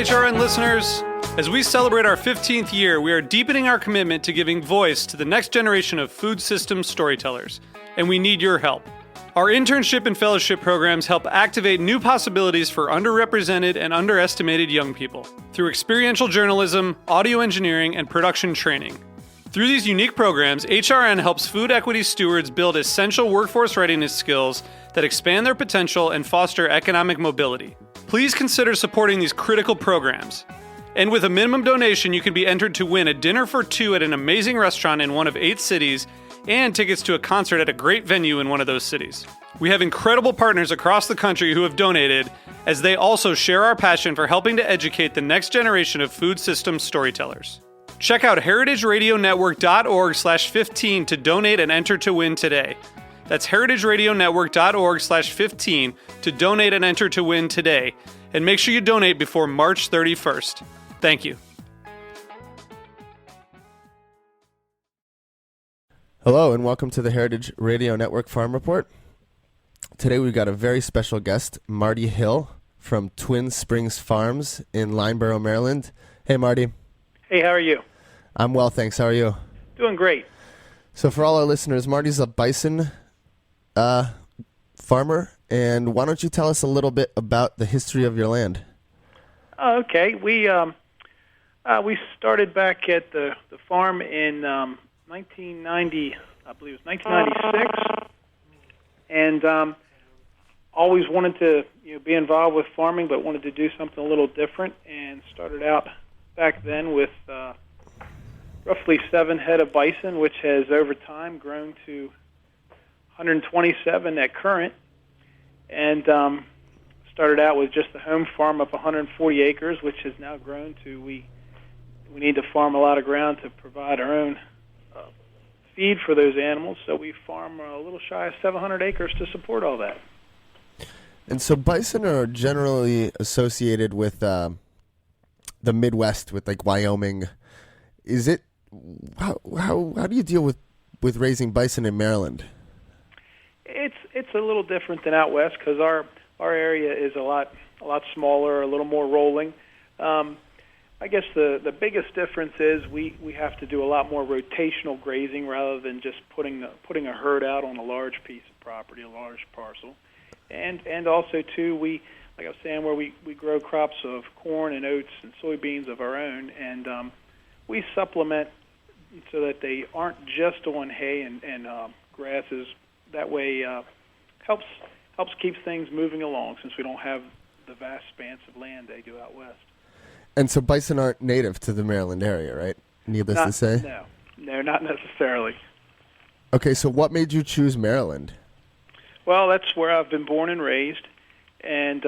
HRN listeners. As we celebrate our 15th year, we are deepening our commitment to giving voice to the next generation of food systems storytellers, and we need your help. Our internship and fellowship programs help activate new possibilities for underrepresented and underestimated young people through experiential journalism, audio engineering, and production training. Through these unique programs, HRN helps food equity stewards build essential workforce readiness skills that expand their potential and foster economic mobility. Please consider supporting these critical programs. And with a minimum donation, you can be entered to win a dinner for two at an amazing restaurant in one of 8 cities and tickets to a concert at a great venue in one of those cities. We have incredible partners across the country who have donated, as they also share our passion for helping to educate the next generation of food systems storytellers. Check out heritageradionetwork.org/15 to donate and enter to win today. That's heritageradionetwork.org/15 to donate and enter to win today. And make sure you donate before March 31st. Thank you. Hello and welcome to the Heritage Radio Network Farm Report. Today we've got a very special guest, Marty Hill from Twin Springs Farms in Lineborough, Maryland. Hey, Marty. Hey, how are you? I'm well, thanks. How are you? Doing great. So for all our listeners, Marty's a bison farmer, and why don't you tell us a little bit about the history of your land? Okay. We started back at the farm in 1990, I believe it was 1996, and always wanted to be involved with farming, but wanted to do something a little different, and started out back then with roughly 7 head of bison, which has over time grown to 127 at current, and started out with just a home farm of 140 acres, which has now grown to we need to farm a lot of ground to provide our own feed for those animals, so we farm a little shy of 700 acres to support all that. And so bison are generally associated with the Midwest, with like Wyoming. Is it how do you deal with raising bison in Maryland? It's a little different than out west because our area is a lot smaller, a little more rolling. I guess the biggest difference is we have to do a lot more rotational grazing rather than just putting a herd out on a large piece of property, a large parcel. And also too, we, like I was saying, where we grow crops of corn and oats and soybeans of our own, and we supplement so that they aren't just on hay and grasses. That way helps keep things moving along, since we don't have the vast expanse of land they do out west. And so bison aren't native to the Maryland area, right? Needless to say? No, not necessarily. Okay, so what made you choose Maryland? Well, that's where I've been born and raised. And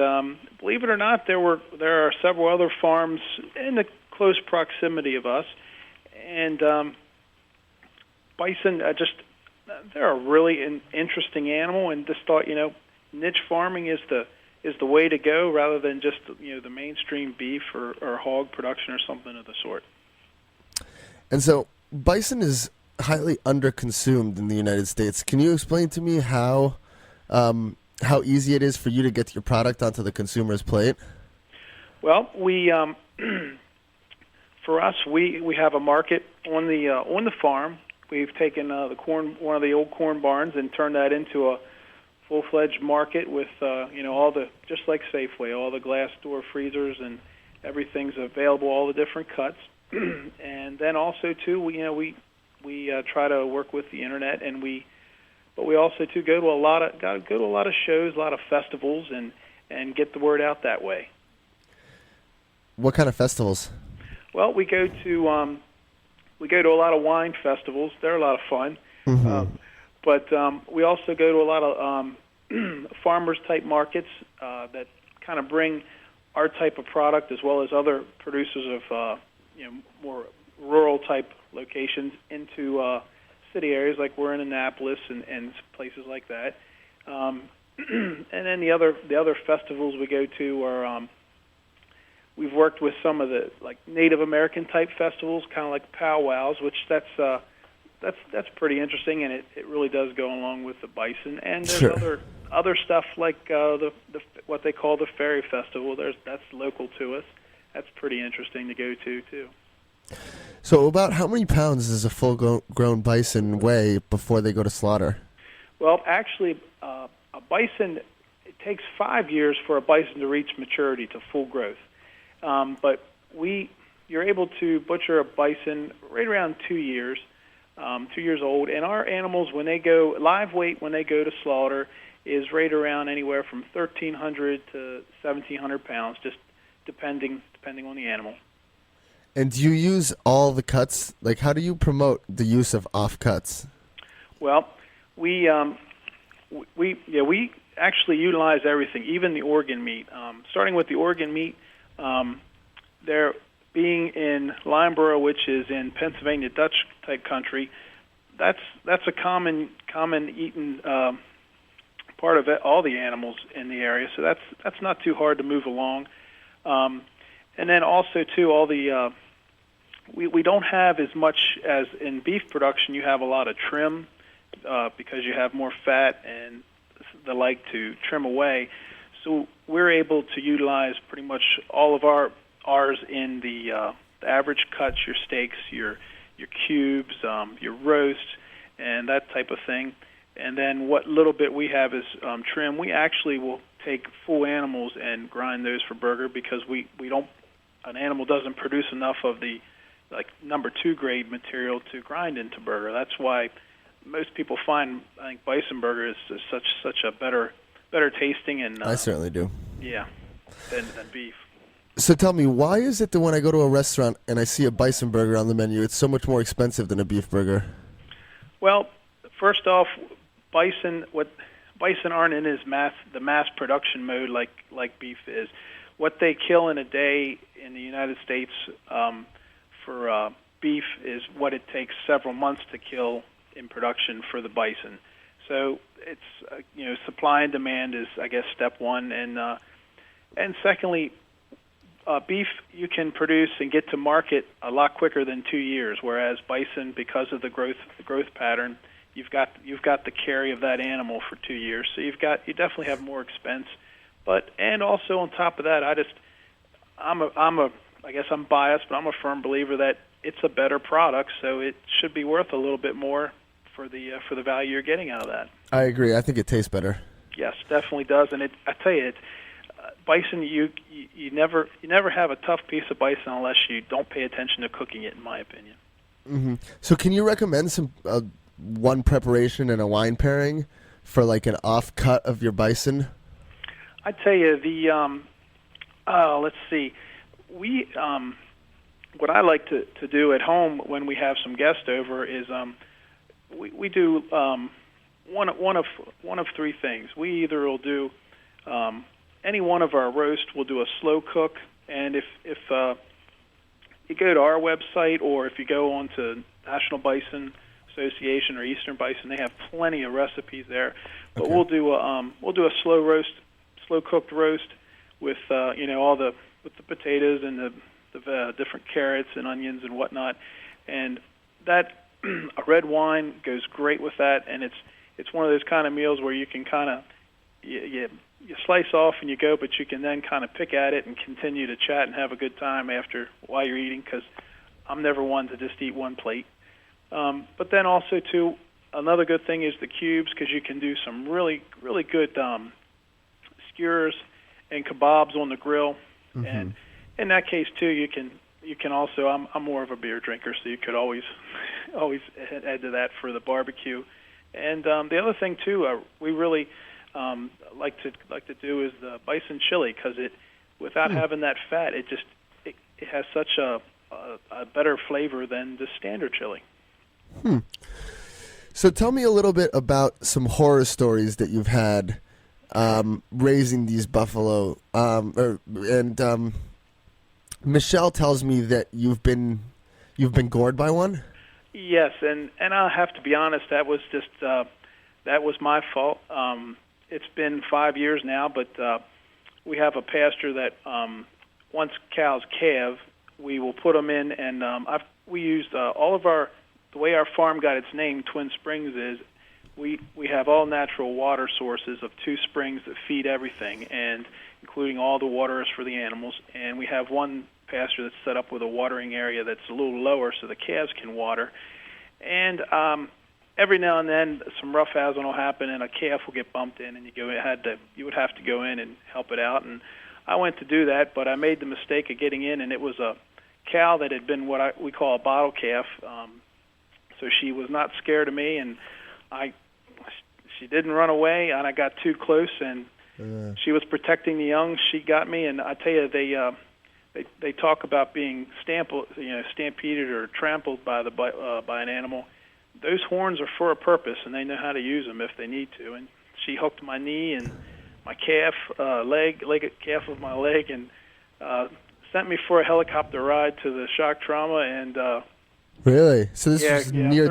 believe it or not, there are several other farms in the close proximity of us. And bison, they're a really interesting animal, and just thought, niche farming is the way to go, rather than just the mainstream beef or hog production or something of the sort. And so bison is highly underconsumed in the United States. Can you explain to me how easy it is for you to get your product onto the consumer's plate? Well, we for us, we have a market on the farm. We've taken one of the old corn barns, and turned that into a full-fledged market with all the, just like Safeway, all the glass door freezers, and everything's available, all the different cuts. And then also too, we try to work with the internet, but we also too go to a lot of shows, a lot of festivals, and get the word out that way. What kind of festivals? Well, we go to a lot of wine festivals. They're a lot of fun. Mm-hmm. But we also go to a lot of farmers-type markets that kind of bring our type of product, as well as other producers of more rural-type locations, into city areas, like we're in Annapolis and places like that. And then the other festivals we go to are we've worked with some of the Native American type festivals, kind of like powwows, which that's pretty interesting, and it really does go along with the bison. And there's Sure. other stuff like what they call the Fairy Festival. That's local to us, that's pretty interesting to go to too. So about how many pounds does a full-grown bison weigh before they go to slaughter? Well, actually, a bison, it takes 5 years for a bison to reach maturity to full growth. But you're able to butcher a bison right around 2 years, 2 years old. And our animals, when they go, live weight when they go to slaughter is right around anywhere from 1,300 to 1,700 pounds, just depending on the animal. And do you use all the cuts? Like, how do you promote the use of off-cuts? Well, we actually utilize everything, even the organ meat. Starting with the organ meat, there being in Limeboro, which is in Pennsylvania Dutch type country, that's a common eaten part of it, all the animals in the area. So that's not too hard to move along. And then also too, all the we don't have as much as in beef production. You have a lot of trim because you have more fat and the like to trim away. So we're able to utilize pretty much all of ours in the average cuts, your steaks, your cubes, your roasts, and that type of thing. And then what little bit we have is trim. We actually will take full animals and grind those for burger because an animal doesn't produce enough of the number 2 grade material to grind into burger. That's why most people find, I think, bison burger is such a better tasting and I certainly do. Yeah, than beef. So tell me, why is it that when I go to a restaurant and I see a bison burger on the menu, it's so much more expensive than a beef burger? Well, first off, bison aren't in the mass production mode like beef is. What they kill in a day in the United States for beef is what it takes several months to kill in production for the bison. So it's supply and demand is, I guess, step one, and secondly, beef you can produce and get to market a lot quicker than 2 years, whereas bison, because of the growth pattern, you've got the carry of that animal for 2 years. So you definitely have more expense, and also on top of that, I guess I'm biased, but I'm a firm believer that it's a better product, so it should be worth a little bit more for the value you're getting out of that. I agree. I think it tastes better. Yes, definitely does, and I tell you, bison you never have a tough piece of bison unless you don't pay attention to cooking it, in my opinion. Mm-hmm. So can you recommend some one preparation and a wine pairing for like an off cut of your bison? I tell you let's see. We what I like to do at home when we have some guests over is we do one of three things. We either will do any one of our roast. We'll do a slow cook, and if you go to our website or if you go on to National Bison Association or Eastern Bison, they have plenty of recipes there. But Okay. we'll do a slow cooked roast with with the potatoes and the different carrots and onions and whatnot, and that a red wine goes great with that. And it's one of those kind of meals where you can kind of you slice off and you go, but you can then kind of pick at it and continue to chat and have a good time while you're eating, because I'm never one to just eat one plate. But then also too, another good thing is the cubes, because you can do some really really good skewers and kebabs on the grill. Mm-hmm. And in that case too, you can also, I'm more of a beer drinker, so you could always add to that for the barbecue. And the other thing too, we really like to do is the bison chili, because without having that fat, it has such a better flavor than the standard chili. So tell me a little bit about some horror stories that you've had raising these buffalo. Michelle tells me that you've been gored by one. Yes, and I have to be honest, that was my fault. It's been 5 years now, but we have a pasture that once cows calve, we will put them in, and we used all of the way our farm got its name, Twin Springs, is we have all natural water sources of 2 springs that feed everything, and including all the water is for the animals. And we have one pasture that's set up with a watering area that's a little lower so the calves can water. And every now and then some roughhousing will happen and a calf will get bumped in, and you would have to go in and help it out. And I went to do that, but I made the mistake of getting in, and it was a cow that had been what we call a bottle calf. So she was not scared of me, and she didn't run away, and I got too close, and she was protecting the young. She got me, and I tell you, they talk about being stampeded or trampled by an animal. Those horns are for a purpose, and they know how to use them if they need to. And she hooked my knee and my calf calf of my leg, and sent me for a helicopter ride to the shock trauma. And really, so this was near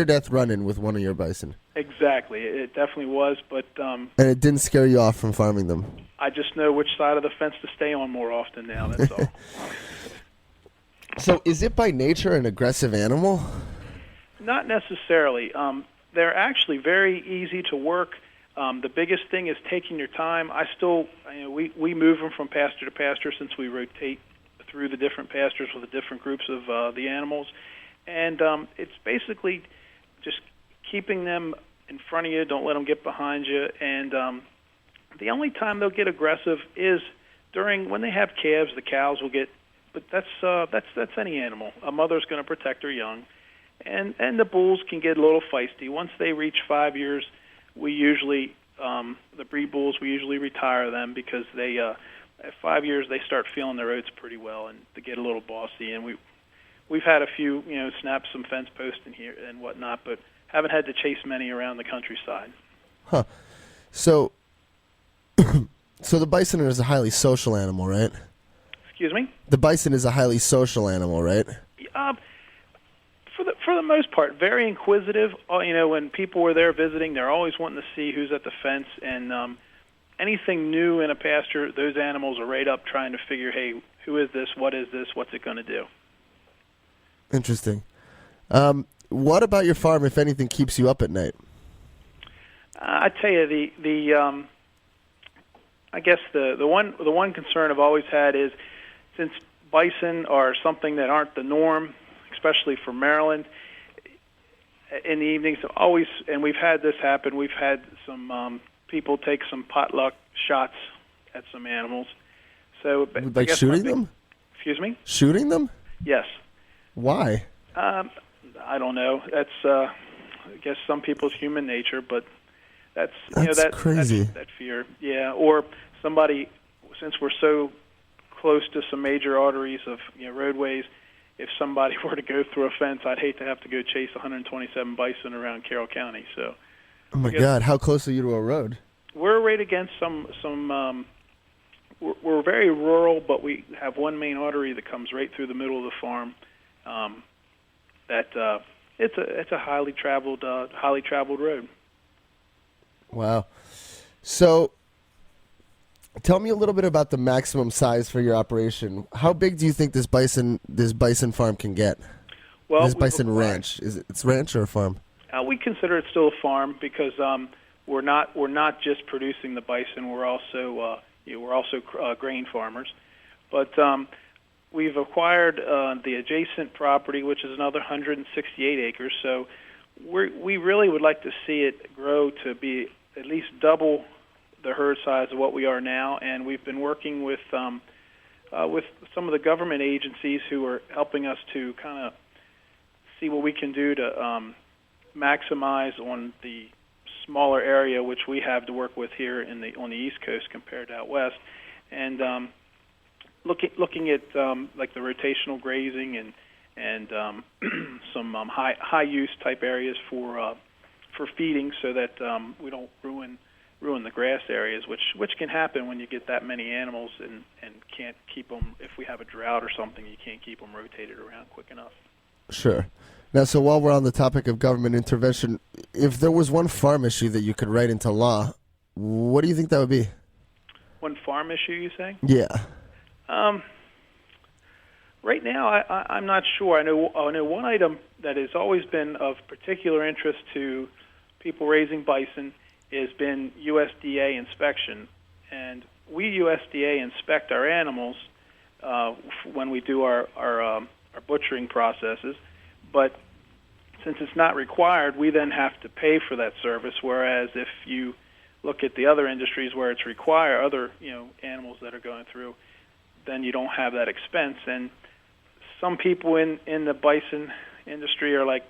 death run-in with one of your bison. Exactly, it definitely was. But and it didn't scare you off from farming them. I just know which side of the fence to stay on more often now. That's all. So, is it by nature an aggressive animal? Not necessarily. They're actually very easy to work. The biggest thing is taking your time. We move them from pasture to pasture since we rotate through the different pastures with the different groups of the animals, and it's basically just keeping them in front of you. Don't let them get behind you. And the only time they'll get aggressive is when they have calves. The cows will get. But that's any animal. A mother's going to protect her young, and the bulls can get a little feisty. Once they reach 5 years, we usually the breed bulls we usually retire them because they at 5 years they start feeling their oats pretty well and they get a little bossy. And we've had a few snap some fence posts in here and whatnot, but haven't had to chase many around the countryside. Huh. So the bison is a highly social animal, right? Excuse me? The bison is a highly social animal, right? For the most part, very inquisitive. When people were there visiting, they're always wanting to see who's at the fence, and anything new in a pasture, those animals are right up trying to figure, hey, who is this? What is this? What's it going to do? Interesting. What about your farm, if anything, keeps you up at night? I tell you, I guess the one concern I've always had is, since bison are something that aren't the norm, especially for Maryland, in the evenings, and we've had this happen, we've had some people take some potluck shots at some animals. So, like shooting them? Excuse me? Shooting them? Yes. Why? I don't know. That's, I guess, some people's human nature, but that's crazy. That fear. Yeah, or somebody, since we're so close to some major arteries of roadways, if somebody were to go through a fence, I'd hate to have to go chase 127 bison around Carroll County. So, oh my God, how close are you to a road? We're right against some. We're very rural, but we have one main artery that comes right through the middle of the farm. It's a highly traveled road. Wow. So, tell me a little bit about the maximum size for your operation. How big do you think this bison farm can get? Well, this bison ranch, it's ranch or a farm? We consider it still a farm because we're not just producing the bison. We're also grain farmers, but we've acquired the adjacent property, which is another 168 acres. So we really would like to see it grow to be at least double the herd size of what we are now, and we've been working with some of the government agencies who are helping us to kind of see what we can do to maximize on the smaller area which we have to work with here on the East Coast compared to out west, and looking at like the rotational grazing and some high use type areas for feeding, so that we don't ruin the grass areas, which can happen when you get that many animals and can't keep them. If we have a drought or something, you can't keep them rotated around quick enough. Sure. Now, so while we're on the topic of government intervention, if there was one farm issue that you could write into law, what do you think that would be? One farm issue, you say? Yeah. Right now, I'm not sure. I know one item that has always been of particular interest to people raising bison has been USDA inspection. And we USDA inspect our animals when we do our butchering processes, but since it's not required, we then have to pay for that service. Whereas if you look at the other industries where it's required, other animals that are going through, then you don't have that expense. And some people in the bison industry are like,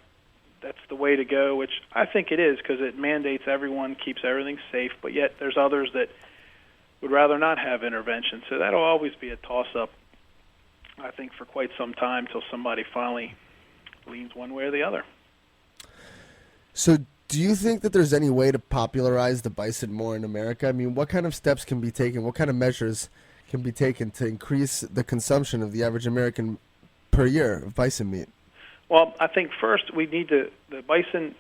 that's the way to go, which I think it is, because it mandates everyone, keeps everything safe, but yet there's others that would rather not have intervention. So that'll always be a toss-up, I think, for quite some time till somebody finally leans one way or the other. So do you think that there's any way to popularize the bison more in America? I mean, what kind of steps can be taken? What kind of measures can be taken to increase the consumption of the average American per year of bison meat? Well, I think first we need the bison,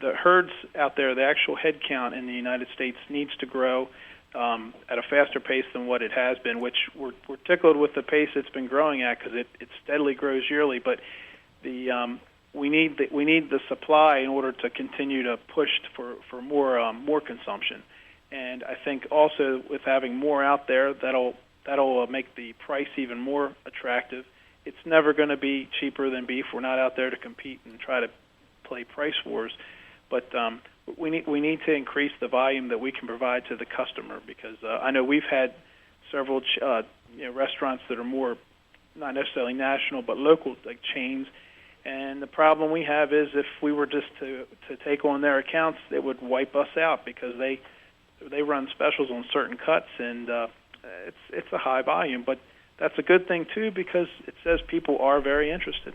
the herds out there, the actual head count in the United States needs to grow at a faster pace than what it has been, which we're tickled with the pace it's been growing at, because it steadily grows yearly. But we need the supply in order to continue to push for more consumption. And I think also with having more out there, that'll make the price even more attractive. It's never going to be cheaper than beef. We're not out there to compete and try to play price wars, but we need to increase the volume that we can provide to the customer, because I know we've had several restaurants that are more not necessarily national but local, like chains, and the problem we have is if we were just to take on their accounts, it would wipe us out, because they run specials on certain cuts, and it's a high volume, but that's a good thing, too, because it says people are very interested.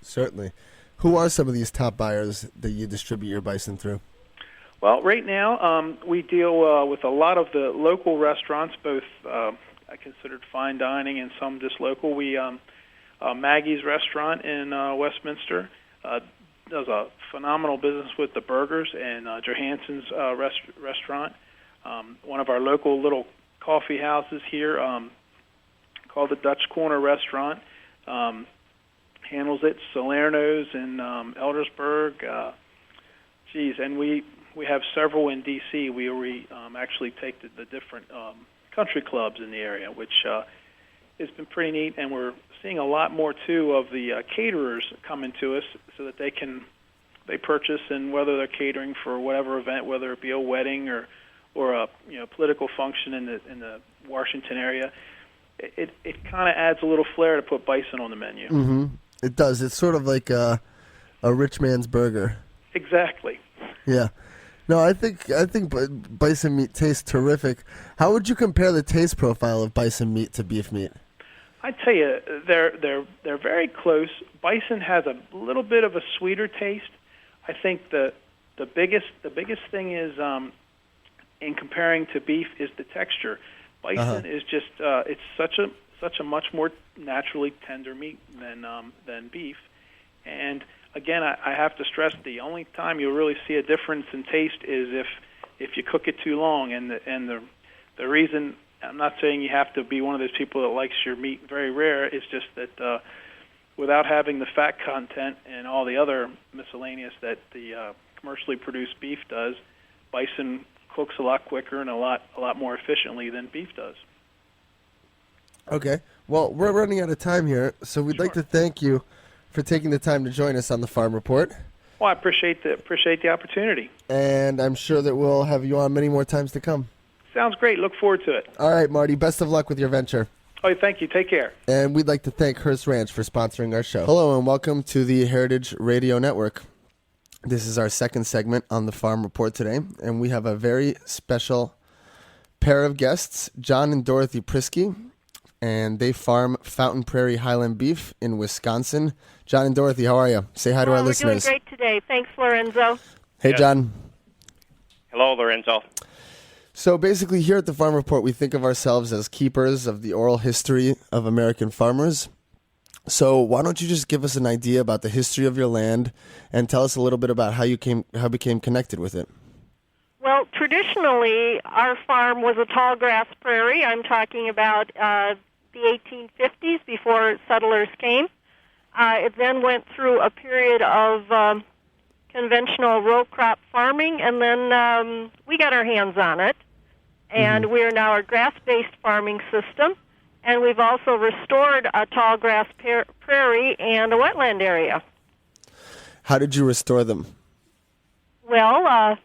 Certainly. Who are some of these top buyers that you distribute your bison through? Well, right now we deal with a lot of the local restaurants, both I considered fine dining and some just local. We Maggie's restaurant in Westminster does a phenomenal business with the burgers, and Johansson's restaurant. One of our local little coffee houses here called the Dutch Corner Restaurant handles it. Salerno's in Eldersburg. And we have several in D.C. We actually take the different country clubs in the area, which has been pretty neat. And we're seeing a lot more, too, of the caterers coming to us so that they purchase, and whether they're catering for whatever event, whether it be a wedding or a political function in the Washington area, it kind of adds a little flair to put bison on the menu. Mm-hmm. It does. It's sort of like a rich man's burger. Exactly. Yeah. No, I think bison meat tastes terrific. How would you compare the taste profile of bison meat to beef meat? I tell you, they're very close. Bison has a little bit of a sweeter taste. I think the biggest thing is in comparing to beef is the texture. Bison is just it's such a much more naturally tender meat than beef. And again, I have to stress, the only time you'll really see a difference in taste is if you cook it too long. And the reason, I'm not saying you have to be one of those people that likes your meat very rare. It's just that without having the fat content and all the other miscellaneous that the commercially produced beef does, bison cooks a lot quicker and a lot more efficiently than beef does. Okay. Well, we're running out of time here, so we'd like to thank you for taking the time to join us on the Farm Report. Well, I appreciate the opportunity. And I'm sure that we'll have you on many more times to come. Sounds great. Look forward to it. All right, Marty. Best of luck with your venture. Oh, thank you. Take care. And we'd like to thank Hearst Ranch for sponsoring our show. Hello, and welcome to the Heritage Radio Network. This is our second segment on the Farm Report today, and we have a very special pair of guests, John and Dorothy Priske, and they farm Fountain Prairie Highland beef in Wisconsin. John and Dorothy, how are you? Say hi to our listeners. We're doing great today. Thanks, Lorenzo. Hey, Yes. John. Hello, Lorenzo. So basically here at the Farm Report, we think of ourselves as keepers of the oral history of American farmers. So why don't you just give us an idea about the history of your land and tell us a little bit about how you became connected with it? Well, traditionally, our farm was a tall grass prairie. I'm talking about the 1850s, before settlers came. It then went through a period of conventional row crop farming, and then we got our hands on it. and we are now a grass-based farming system, and we've also restored a tall grass prairie and a wetland area. How did you restore them? Well,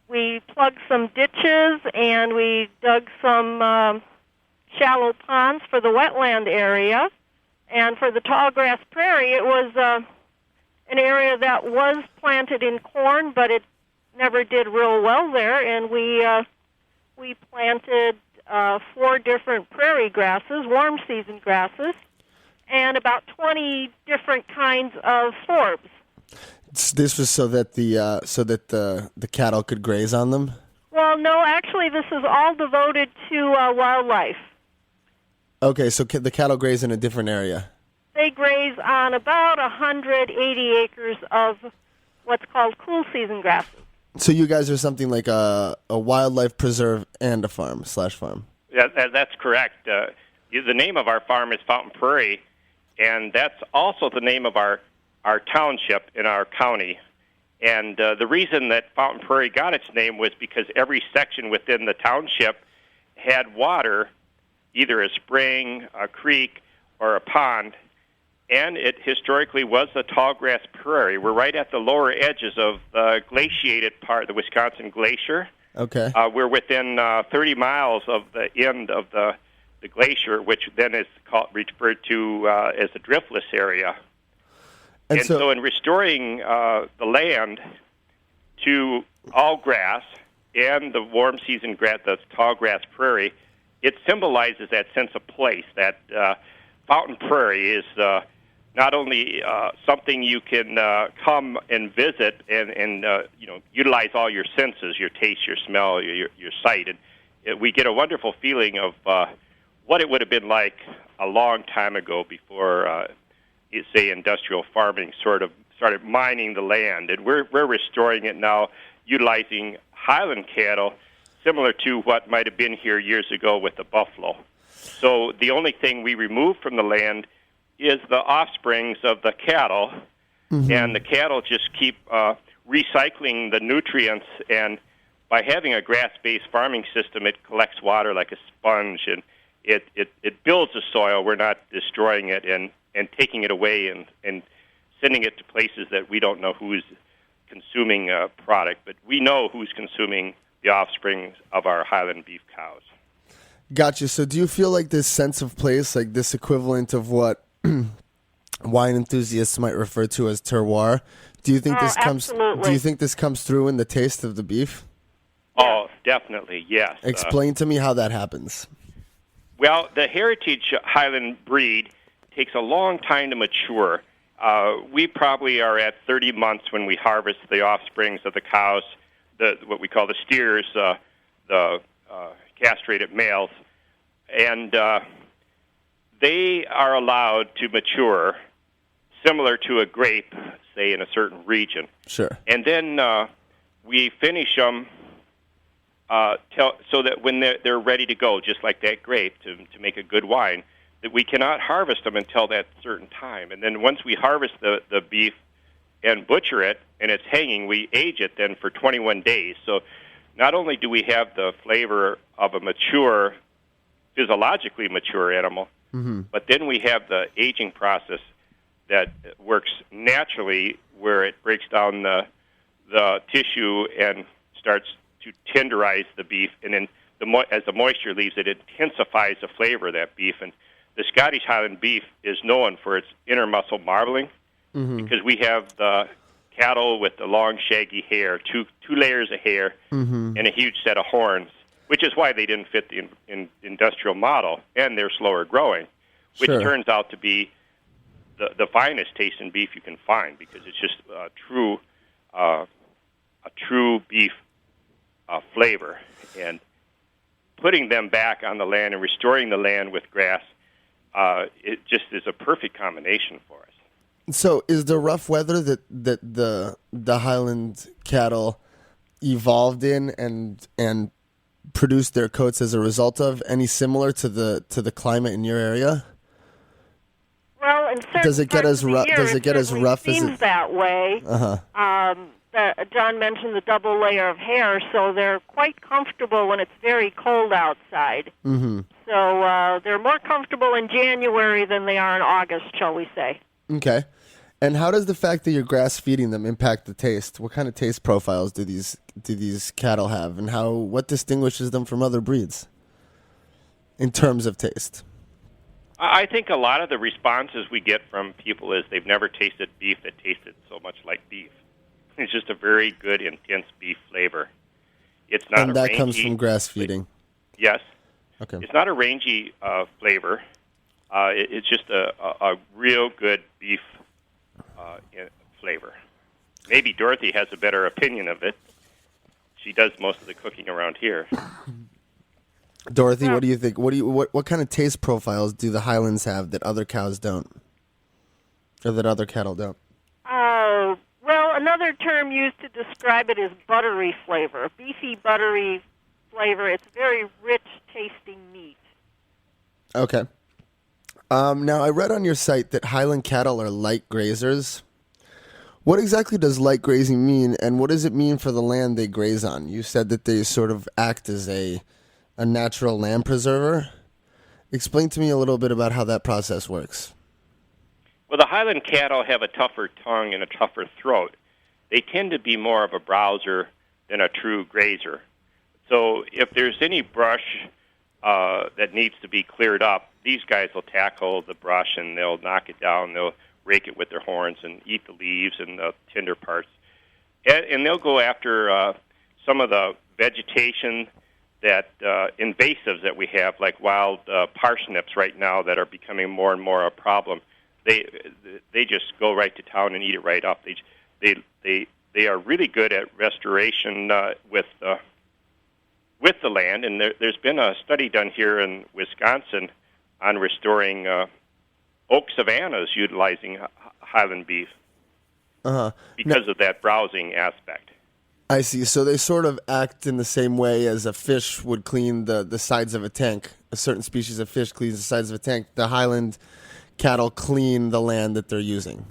we plugged some ditches and we dug some shallow ponds for the wetland area. And for the tall grass prairie, it was an area that was planted in corn, but it never did real well there. And we planted 4 different prairie grasses, warm season grasses, and about 20 different kinds of forbs. This was so that the cattle could graze on them? Well, no, actually, this is all devoted to wildlife. Okay, so the cattle graze in a different area. They graze on about 180 acres of what's called cool season grasses. So you guys are something like a wildlife preserve and a farm/farm. Yeah, that's correct. The name of our farm is Fountain Prairie, and that's also the name of our township in our county. And the reason that Fountain Prairie got its name was because every section within the township had water, either a spring, a creek, or a pond, and it historically was a tall grass prairie. We're right at the lower edges of the glaciated part, the Wisconsin Glacier. Okay. We're within 30 miles of the end of the glacier, which then is referred to as the driftless area. And so in restoring the land to all grass and the warm season grass, the tall grass prairie, it symbolizes that sense of place. That Fountain Prairie is not only something you can come and visit and utilize all your senses, your taste, your smell, your sight, and we get a wonderful feeling of what it would have been like a long time ago before, say, industrial farming sort of started mining the land, and we're restoring it now, utilizing Highland cattle, similar to what might have been here years ago with the buffalo. So the only thing we remove from the land is the offsprings of the cattle, and the cattle just keep recycling the nutrients, and by having a grass-based farming system, it collects water like a sponge, and it builds the soil. We're not destroying it and taking it away and sending it to places that we don't know who's consuming a product, but we know who's consuming the offspring of our Highland beef cows. Gotcha. So do you feel like this sense of place, like this equivalent of what wine enthusiasts might refer to as terroir, do you think this comes? Absolutely. Do you think this comes through in the taste of the beef? Oh, definitely, yes. Explain to me how that happens. Well, the heritage Highland breed takes a long time to mature. We probably are at 30 months when we harvest the offsprings of the cows, what we call the steers, the castrated males, and they are allowed to mature similar to a grape, say, in a certain region. Sure. And then we finish them so that when they're ready to go, just like that grape, to make a good wine, that we cannot harvest them until that certain time. And then once we harvest the beef and butcher it, and it's hanging, we age it then for 21 days. So not only do we have the flavor of a mature, physiologically mature animal, but then we have the aging process that works naturally, where it breaks down the tissue and starts to tenderize the beef, and then as the moisture leaves it, it intensifies the flavor of that beef. And the Scottish Highland beef is known for its inner muscle marbling, because we have the cattle with the long, shaggy hair, two layers of hair, and a huge set of horns, which is why they didn't fit the industrial model, and they're slower growing, which turns out to be the finest tasting beef you can find, because it's just a true beef flavor. And putting them back on the land and restoring the land with grass, it just is a perfect combination for us. So is the rough weather that the Highland cattle evolved in and produced their coats as a result of any similar to the climate in your area? Well, in certain Does it get parts as of the year, does it get as rough as seems it that way. John mentioned the double layer of hair, so they're quite comfortable when it's very cold outside. Mm-hmm. So they're more comfortable in January than they are in August, shall we say. Okay. And how does the fact that you're grass feeding them impact the taste? What kind of taste profiles do these cattle have, and what distinguishes them from other breeds in terms of taste? I think a lot of the responses we get from people is they've never tasted beef that tasted so much like beef. It's just a very good, intense beef flavor. It's not and that comes from grass feeding. Yes. Okay. It's not a rangy flavor. It's just a real good beef flavor. Maybe Dorothy has a better opinion of it. She does most of the cooking around here. Dorothy, what do you think? What kind of taste profiles do the Highlands have that other cows don't, or that other cattle don't? Well, another term used to describe it is buttery flavor, beefy, buttery flavor. It's very rich tasting meat. Okay. Now, I read on your site that Highland cattle are light grazers. What exactly does light grazing mean, and what does it mean for the land they graze on? You said that they sort of act as a natural land preserver. Explain to me a little bit about how that process works. Well, the Highland cattle have a tougher tongue and a tougher throat. They tend to be more of a browser than a true grazer. So if there's any brush that needs to be cleared up, these guys will tackle the brush and they'll knock it down. They'll rake it with their horns and eat the leaves and the tender parts. And they'll go after some of the vegetation that invasives that we have, like wild parsnips right now that are becoming more and more a problem. They just go right to town and eat it right up. They are really good at restoration with the land, and there's been a study done here in Wisconsin on restoring oak savannas utilizing Highland beef because of that browsing aspect. I see. So they sort of act in the same way as a fish would clean the sides of a tank. A certain species of fish cleans the sides of a tank. The Highland cattle clean the land that they're using.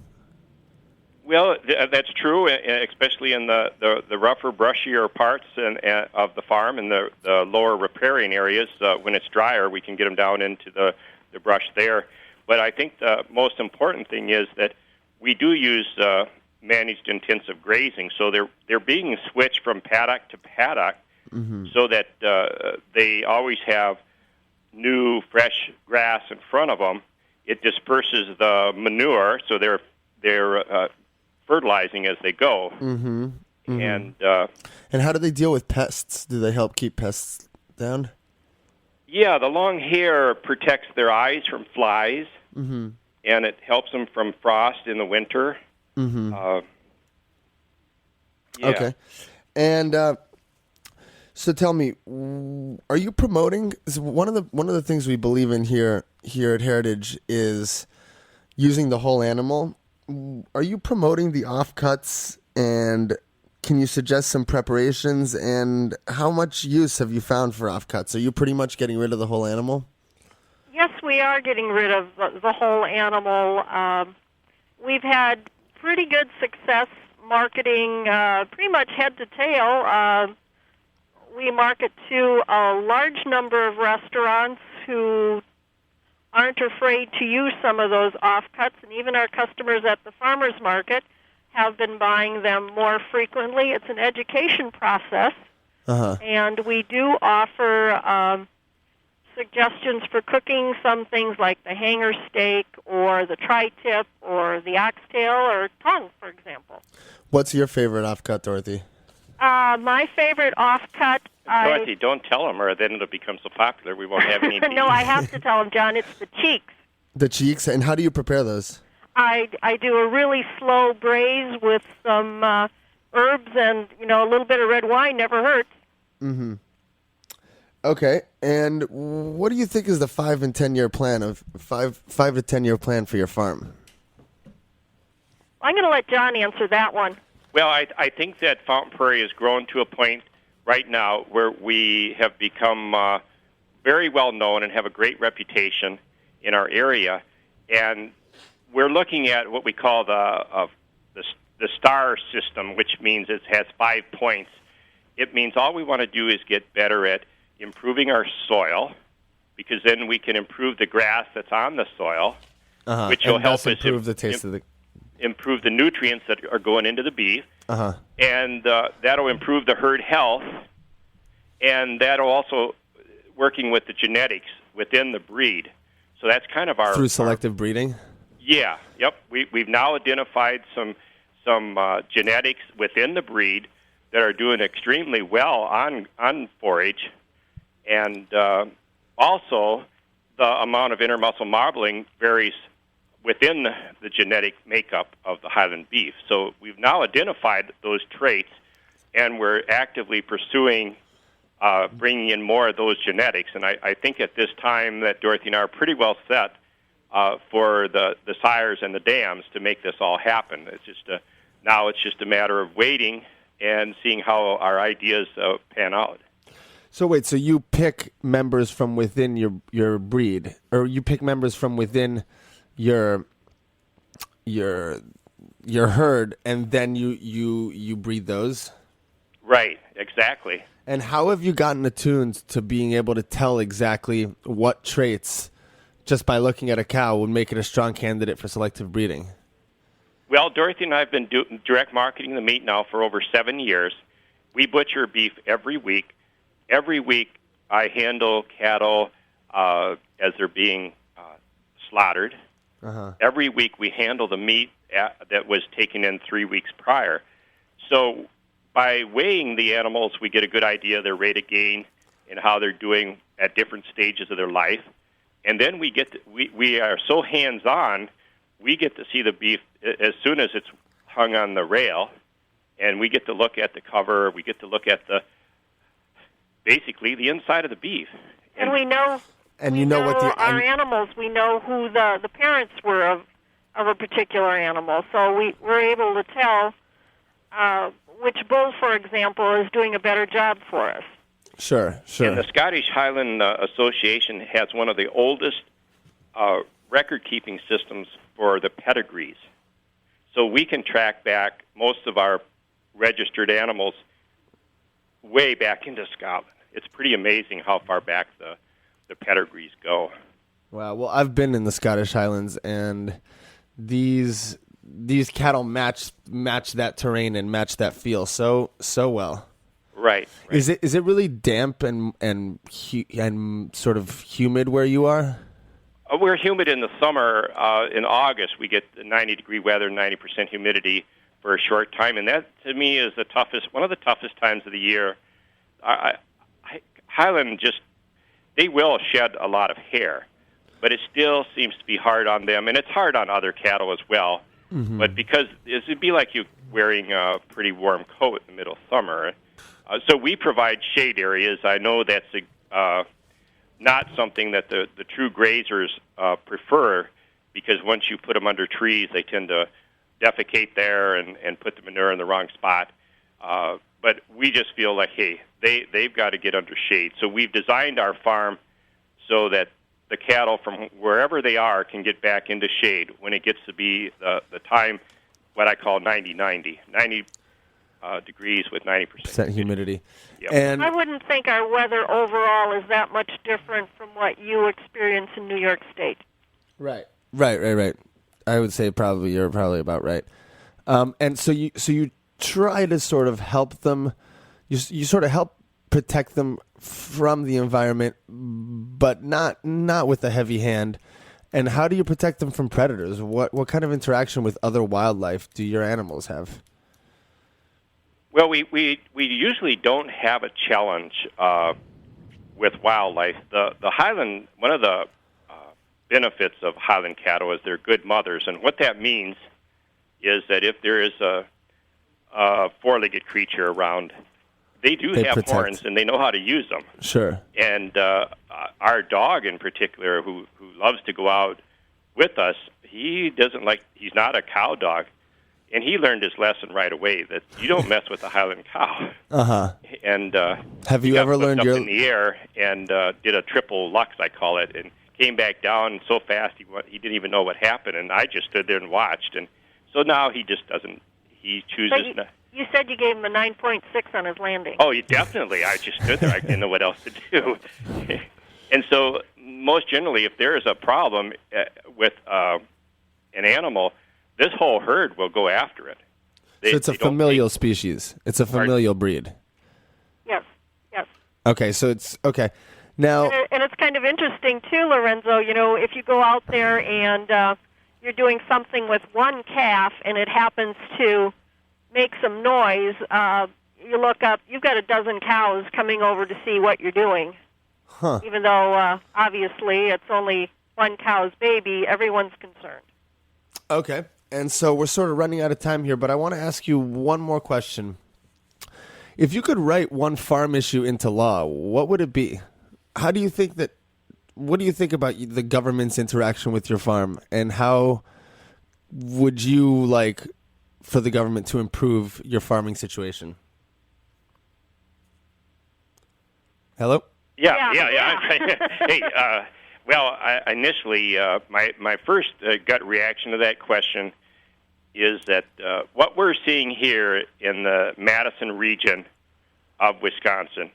Well, that's true, especially in the rougher, brushier parts of the farm and the lower riparian areas. When it's drier, we can get them down into the brush there. But I think the most important thing is that we do use managed intensive grazing, so they're being switched from paddock to paddock, so that they always have new, fresh grass in front of them. It disperses the manure, so they're fertilizing as they go. And how do they deal with pests? Do they help keep pests down? Yeah, the long hair protects their eyes from flies, and it helps them from frost in the winter. Yeah. Okay. And so tell me, are you promoting? One of the things we believe in here at Heritage is using the whole animal. Are you promoting the offcuts, and can you suggest some preparations, and how much use have you found for offcuts? Are you pretty much getting rid of the whole animal? Yes, we are getting rid of the whole animal. We've had pretty good success marketing pretty much head to tail. We market to a large number of restaurants who aren't afraid to use some of those offcuts, and even our customers at the farmers market have been buying them more frequently. It's an education process, and we do offer suggestions for cooking some things like the hanger steak or the tri-tip or the oxtail or tongue, for example. What's your favorite offcut, Dorothy? My favorite offcut... Dorothy, don't tell them, or then it'll become so popular we won't have any beef. No, I have to tell them, John. It's the cheeks. The cheeks? And how do you prepare those? I do a really slow braise with some herbs and, a little bit of red wine. Never hurts. Okay. And what do you think is the 5 and 10 year plan of 5 to 10 year plan for your farm? I'm going to let John answer that one. Well, I think that Fountain Prairie has grown to a point right now where we have become very well known and have a great reputation in our area, and we're looking at what we call the the star system, which means it has 5 points. It means all we want to do is get better at improving our soil, because then we can improve the grass that's on the soil, which will help us improve the taste of the improve the nutrients that are going into the beef, and that'll improve the herd health, and that'll also working with the genetics within the breed. So that's kind of our through selective breeding. Yeah, yep. We've now identified some genetics within the breed that are doing extremely well on forage, and also the amount of intermuscle marbling varies within the genetic makeup of the Highland beef. So we've now identified those traits, and we're actively pursuing bringing in more of those genetics. And I think at this time that Dorothy and I are pretty well set for the sires and the dams to make this all happen. Now it's just a matter of waiting and seeing how our ideas pan out. So wait, so you pick members from within your breed, or you pick members from within your herd, and then you breed those? Right, exactly. And how have you gotten attuned to being able to tell exactly what traits, just by looking at a cow, would make it a strong candidate for selective breeding? Well, Dorothy and I have been direct marketing the meat now for over 7 years. We butcher beef every week. Every week I handle cattle as they're being slaughtered. Every week we handle the meat that was taken in 3 weeks prior. So by weighing the animals, we get a good idea of their rate of gain and how they're doing at different stages of their life. And then we are so hands-on, we get to see the beef as soon as it's hung on the rail, and we get to look at the cover, we get to look at basically the inside of the beef. And we know... And you know what our animals, we know who the parents were of a particular animal. So we're able to tell which bull, for example, is doing a better job for us. Sure. And the Scottish Highland Association has one of the oldest record-keeping systems for the pedigrees. So we can track back most of our registered animals way back into Scotland. It's pretty amazing how far back the pedigrees go. Wow. Well, I've been in the Scottish Highlands, and these cattle match that terrain and match that feel so well. Right. Is it really damp and sort of humid where you are? We're humid in the summer. In August, we get 90-degree weather, 90% humidity for a short time, and that to me is one of the toughest times of the year. Highland they will shed a lot of hair, but it still seems to be hard on them, and it's hard on other cattle as well. Mm-hmm. But because it'd be like you wearing a pretty warm coat in the middle of summer. So we provide shade areas. I know that's not something that the true grazers prefer, because once you put them under trees, they tend to defecate there and put the manure in the wrong spot. But we just feel like, hey, they've got to get under shade. So we've designed our farm so that the cattle from wherever they are can get back into shade when it gets to be the time, what I call 90 degrees with 90% humidity. Yep. And I wouldn't think our weather overall is that much different from what you experience in New York State. Right. I would say you're probably about right. And so you try to sort of help them. You sort of help protect them from the environment, but not with a heavy hand. And how do you protect them from predators? What kind of interaction with other wildlife do your animals have? Well, we usually don't have a challenge with wildlife. The Highland, one of the benefits of Highland cattle is they're good mothers, and what that means is that if there is a four-legged creature around, they have protect. Horns, and they know how to use them. Sure. And our dog in particular, who loves to go out with us, he's not a cow dog. And he learned his lesson right away that you don't mess with a Highland cow. Uh-huh. And have you ever learned up in the air and did a triple lux, I call it, and came back down so fast he didn't even know what happened, and I just stood there and watched. And so now he just doesn't. he chooses not. You said you gave him a 9.6 on his landing. Oh, definitely. I just stood there. I didn't know what else to do. And so, most generally, if there is a problem with an animal, this whole herd will go after it. So it's a familial species. It's a familial breed. Yes. Okay, so it's okay. Now, and it's kind of interesting too, Lorenzo. You know, if you go out there and you're doing something with one calf and it happens to make some noise, you look up, you've got a dozen cows coming over to see what you're doing. Huh. Even though, obviously, it's only one cow's baby, everyone's concerned. Okay, and so we're sort of running out of time here, but I want to ask you one more question. If you could write one farm issue into law, what would it be? What do you think about the government's interaction with your farm, and how would you like for the government to improve your farming situation? Hello? Yeah. Hey, initially, my first gut reaction to that question is that what we're seeing here in the Madison region of Wisconsin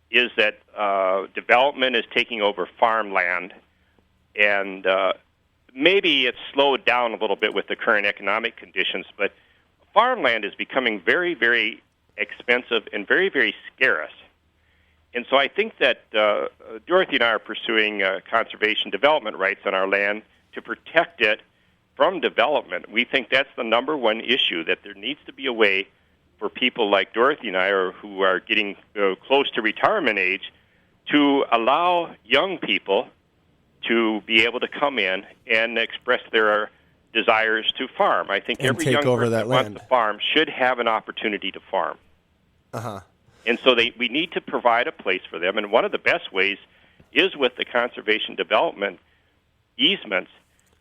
is that development is taking over farmland, and maybe it's slowed down a little bit with the current economic conditions, but farmland is becoming very, very expensive and very, very scarce. And so I think that Dorothy and I are pursuing conservation development rights on our land to protect it from development. We think that's the number one issue, that there needs to be a way for people like Dorothy and I, who are getting close to retirement age, to allow young people to be able to come in and express their desires to farm. I think every young person that wants to farm should have an opportunity to farm. Uh-huh. And so we need to provide a place for them. And one of the best ways is with the conservation development easements.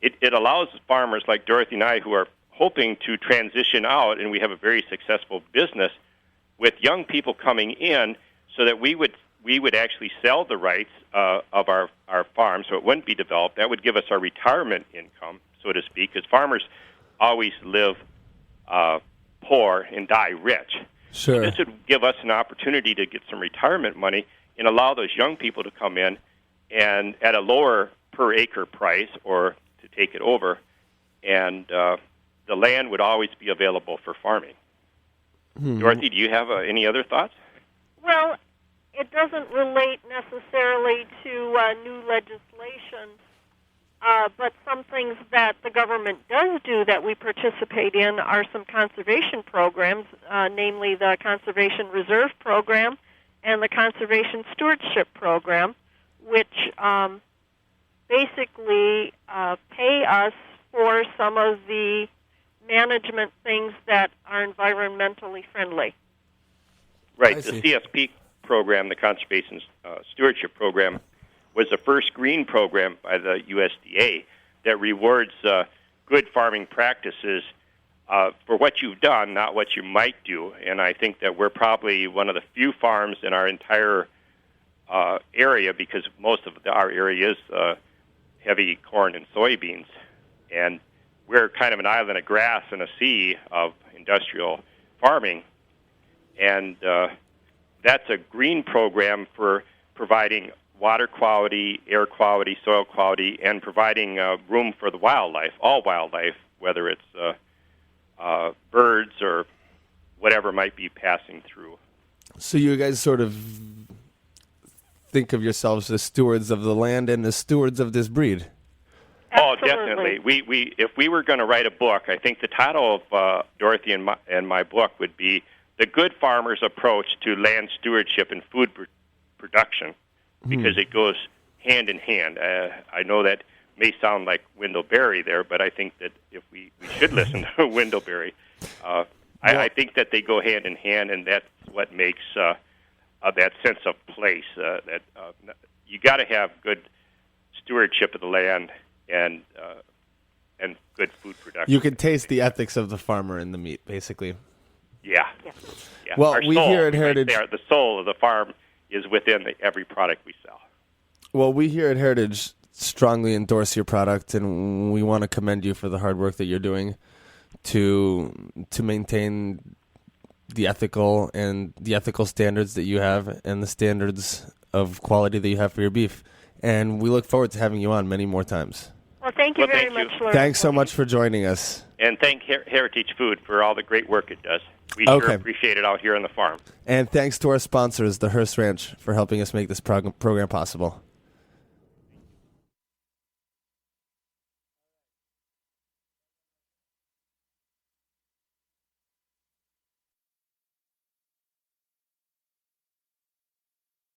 It allows farmers like Dorothy and I, who are hoping to transition out, and we have a very successful business, with young people coming in, so that we would actually sell the rights of our farm, so it wouldn't be developed. That would give us our retirement income, so to speak, because farmers always live poor and die rich. Sure. So this would give us an opportunity to get some retirement money and allow those young people to come in and at a lower per acre price, or to take it over, and the land would always be available for farming. Dorothy, do you have any other thoughts? Well, it doesn't relate necessarily to new legislation, but some things that the government does do that we participate in are some conservation programs, namely the Conservation Reserve Program and the Conservation Stewardship Program, which basically pay us for some of the management things that are environmentally friendly. Right. The CSP program, the Conservation Stewardship Program, was the first green program by the USDA that rewards good farming practices for what you've done, not what you might do. And I think that we're probably one of the few farms in our entire area, because most of our area is heavy corn and soybeans. And we're kind of an island of grass and a sea of industrial farming. And that's a green program for providing water quality, air quality, soil quality, and providing room for the wildlife, all wildlife, whether it's birds or whatever might be passing through. So you guys sort of think of yourselves as stewards of the land and as stewards of this breed. Absolutely. Oh, definitely. We if we were going to write a book, I think the title of Dorothy and my book would be "The Good Farmer's Approach to Land Stewardship and Food Production," because it goes hand in hand. I know that may sound like Wendell Berry there, but I think that if we should listen to Wendell Berry. I think that they go hand in hand, and that's what makes that sense of place. That you got to have good stewardship of the land and good food production. You can taste the ethics of the farmer in the meat, basically. Yeah. Well, Our we soul, here at Heritage, the soul of the farm is within every product we sell. Well, we here at Heritage strongly endorse your product, and we want to commend you for the hard work that you're doing to maintain the ethical standards that you have and the standards of quality that you have for your beef. And we look forward to having you on many more times. Well, thank you very much, Lorenzo. Thanks so much for joining us. And thank Heritage Food for all the great work it does. We sure appreciate it out here on the farm. And thanks to our sponsors, the Hearst Ranch, for helping us make this program possible.